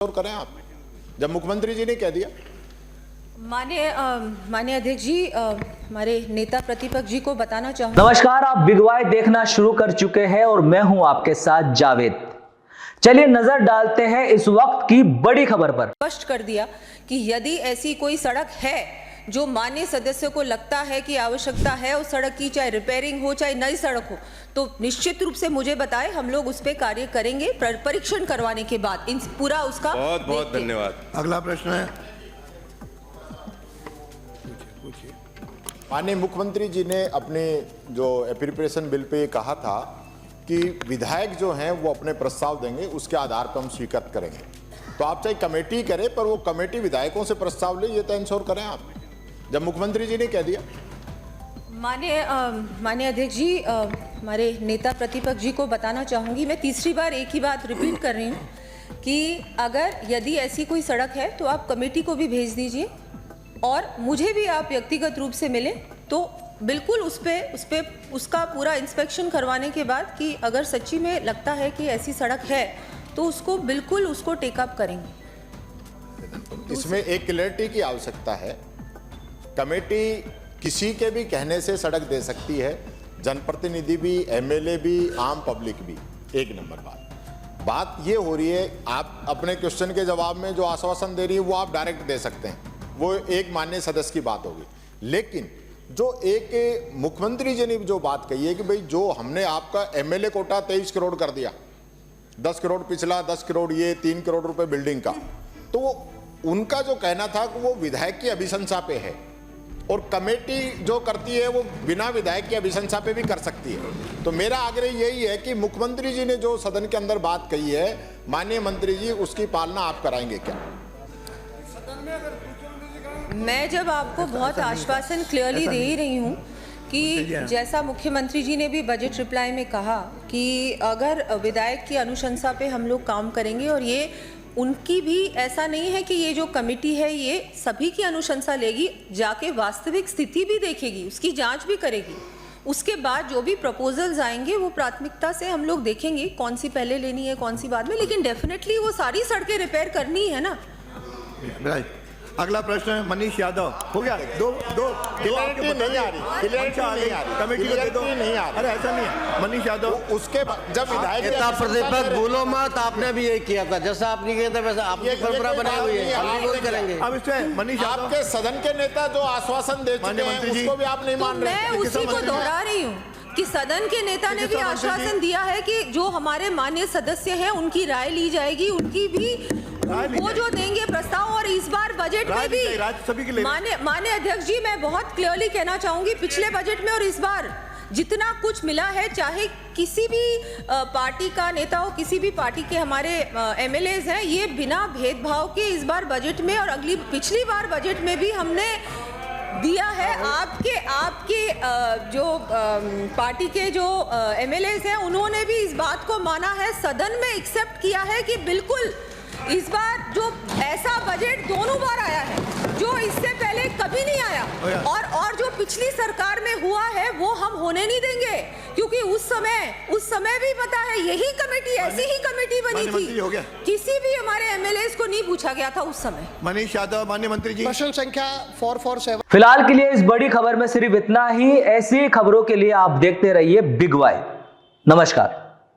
और करें आप, जब मुख्यमंत्री जी ने कह दिया। माननीय अध्यक्ष जी, हमारे नेता प्रतिपक्ष जी को बताना चाहूंगा। नमस्कार, आप बिग वाई देखना शुरू कर चुके हैं और मैं हूं आपके साथ जावेद। चलिए नजर डालते हैं इस वक्त की बड़ी खबर पर। स्पष्ट कर दिया कि यदि ऐसी कोई सड़क है जो माननीय सदस्य को लगता है कि आवश्यकता है उस सड़क की, चाहे रिपेयरिंग हो चाहे नई सड़क हो, तो निश्चित रूप से मुझे बताएं, हम लोग उस पर कार्य करेंगे परीक्षण करवाने के बाद पूरा उसका। बहुत बहुत धन्यवाद। अगला प्रश्न है। माननीय मुख्यमंत्री जी ने अपने जो एप्रोप्रिएशन बिल पे कहा था कि विधायक जो हैं वो अपने प्रस्ताव देंगे, उसके आधार पर हम स्वीकृत करेंगे। तो आप चाहे कमेटी करें, पर वो कमेटी विधायकों से प्रस्ताव ले, ये तो इंश्योर करें आप, जब मुख्यमंत्री जी ने कह दिया। माननीय अध्यक्ष जी, हमारे नेता प्रतिपक्ष जी को बताना चाहूंगी, मैं तीसरी बार एक ही बात रिपीट कर रही हूँ कि यदि ऐसी कोई सड़क है तो आप कमेटी को भी भेज दीजिए और मुझे भी आप व्यक्तिगत रूप से मिले, तो बिल्कुल उसका पूरा इंस्पेक्शन करवाने के बाद कि अगर सच्ची में लगता है कि ऐसी सड़क है तो उसको बिल्कुल टेकअप करेंगे। इसमें एक क्लैरिटी की आवश्यकता है। कमेटी किसी के भी कहने से सड़क दे सकती है, जनप्रतिनिधि भी, एमएलए भी, आम पब्लिक भी। एक नंबर बात ये हो रही है, आप अपने क्वेश्चन के जवाब में जो आश्वासन दे रही है वो आप डायरेक्ट दे सकते हैं, वो एक माननीय सदस्य की बात होगी। लेकिन जो एक मुख्यमंत्री जी ने जो बात कही है कि भाई जो हमने आपका एमएलए कोटा 23 करोड़ कर दिया, 10 करोड़ पिछला, 10 करोड़ ये, 3 करोड़ रुपए बिल्डिंग का, तो उनका जो कहना था कि वो विधायक की अभिशंसा पे है और कमेटी जो करती है वो बिना विधायक की अभिशंसा पे भी कर सकती है। तो मेरा आग्रह यही है कि मुख्यमंत्री जी ने जो सदन के अंदर बात कही है, माननीय मंत्री जी, उसकी पालना आप कराएंगे क्या? मैं जब आपको बहुत आश्वासन क्लियरली दे ही रही हूँ कि जैसा मुख्यमंत्री जी ने भी बजट रिप्लाई में कहा कि अगर विधायक की अनुशंसा पे हम लोग काम करेंगे, और ये उनकी भी ऐसा नहीं है कि ये जो कमेटी है ये सभी की अनुशंसा लेगी, जाके वास्तविक स्थिति भी देखेगी, उसकी जांच भी करेगी। उसके बाद जो भी प्रपोजल्स आएंगे वो प्राथमिकता से हम लोग देखेंगे कौन सी पहले लेनी है कौन सी बाद में, लेकिन डेफिनेटली वो सारी सड़कें रिपेयर करनी है ना। अगला प्रश्न है मनीष यादव। हो गया, दो क्लैरिटी नहीं आ रही, कमेटी को दे दो। नहीं आ रही। अरे ऐसा नहीं है मनीष यादव। उसके जब विधायक नेता प्रतिपक्ष बोलो मत, आपने भी यही किया था, जैसा आपने किया था वैसा आपकी परंपरा बनाई हुई है, हम भी करेंगे। अब इसमें मनीष यादव, आपके सदन के नेता जो आश्वासन दे चुके हैं उसको भी आप नहीं मान रहे। मैं उसी को दोहरा रही हूँ कि सदन के नेता ने भी आश्वासन दिया है कि जो हमारे माननीय सदस्य हैं उनकी राय ली जाएगी, उनकी भी वो जो देंगे प्रस्ताव। और इस बार बजट में भी माननीय अध्यक्ष जी, मैं बहुत क्लियरली कहना चाहूंगी, पिछले बजट में और इस बार जितना कुछ मिला है, चाहे किसी भी पार्टी का नेता हो, किसी भी पार्टी के हमारे एमएलएज हैं, ये बिना भेदभाव के इस बार बजट में और पिछली बार बजट में भी हमने दिया है। आपके जो पार्टी के जो एमएलएज हैं उन्होंने भी इस बात को माना है, सदन में एक्सेप्ट किया है कि बिल्कुल इस बार जो ऐसा बजट दोनों बार आया है जो इससे पहले कभी नहीं आया, और जो पिछली सरकार में हुआ है वो हम होने नहीं देंगे, क्योंकि उस समय भी पता है यही कमेटी, ऐसी ही कमेटी बनी थी, किसी भी हमारे एमएलएस को नहीं पूछा गया था उस समय। मनीष यादव, माननीय मंत्री जी। प्रश्न संख्या 447। फिलहाल के लिए इस बड़ी खबर में सिर्फ इतना ही। ऐसी खबरों के लिए आप देखते रहिए बिग वाई। नमस्कार।